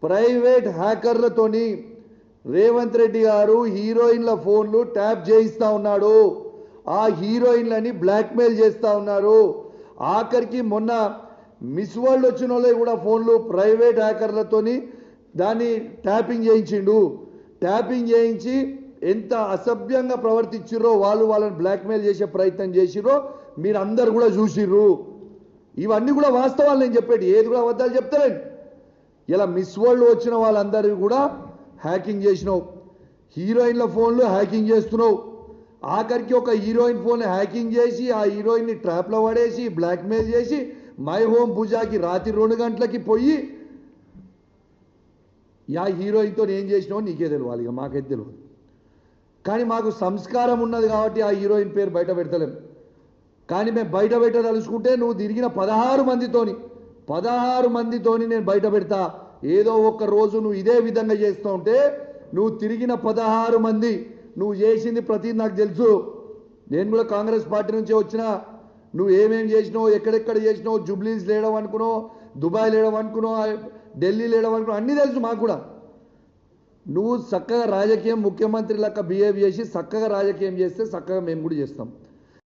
Private హ్యాకర్లతోని Revanth Reddy గారు హీరోయిన్ల ఫోన్లు ట్యాప్ చేయిస్తా ఉన్నాడు. ఆ హీరోయిన్లని బ్లాక్మెయిల్ చేస్తా ఉన్నారు. ఆఖరికి మొన్న మిస్ వరల్డ్ వచ్చిన వాళ్ళే కూడా ఫోన్లు ప్రైవేట్ హ్యాకర్లతోని దాన్ని ట్యాపింగ్ చేయించిండు. ట్యాపింగ్ చేయించి ఎంత అసభ్యంగా ప్రవర్తించిర్రో వాళ్ళని బ్లాక్మెయిల్ చేసే ప్రయత్నం చేసిర్రో మీరు అందరు కూడా చూసిర్రు. ఇవన్నీ కూడా వాస్తవాలు నేను చెప్పేది, ఏది కూడా అబద్ధాలు చెప్తారండి. ఇలా మిస్ వరల్డ్ వచ్చిన వాళ్ళందరికీ కూడా హ్యాకింగ్ చేసినావు, హీరోయిన్ల ఫోన్లు హ్యాకింగ్ చేస్తున్నావు. ఆఖరికి ఒక హీరోయిన్ ఫోన్ హ్యాకింగ్ చేసి ఆ హీరోయిన్ని ట్రాప్లో పడేసి బ్లాక్మెయిల్ చేసి మై హోమ్ పూజాకి రాత్రి 2 గంటలకి పోయి యా హీరోయిన్తో ఏం చేసినావో నీకే తెలియాలి, ఇక మాకైతే తెలియదు. కానీ మాకు సంస్కారం ఉన్నది కాబట్టి ఆ హీరోయిన్ పేరు బయట పెడతలేం. కానీ మేము బయట పెట్టదలుచుకుంటే నువ్వు తిరిగిన 16 మందితోని నేను బయట పెడతా. ఏదో ఒక రోజు నువ్వు ఇదే విధంగా చేస్తూ ఉంటే నువ్వు తిరిగిన 16 మంది నువ్వు చేసింది ప్రతి నాకు తెలుసు. నేను కూడా కాంగ్రెస్ పార్టీ నుంచే వచ్చినా. నువ్వు ఏమేం చేసినావు, ఎక్కడెక్కడ చేసినావు, జూబ్లీస్ లేడం అనుకున్నావు, దుబాయ్ లేడం అనుకున్నావు, ఢిల్లీ లేడం అనుకున్నావు, అన్నీ తెలుసు మాకు కూడా. నువ్వు చక్కగా రాజకీయం ముఖ్యమంత్రి లెక్క బిహేవ్ చేసి చక్కగా రాజకీయం చేస్తే చక్కగా మేము కూడా చేస్తాం.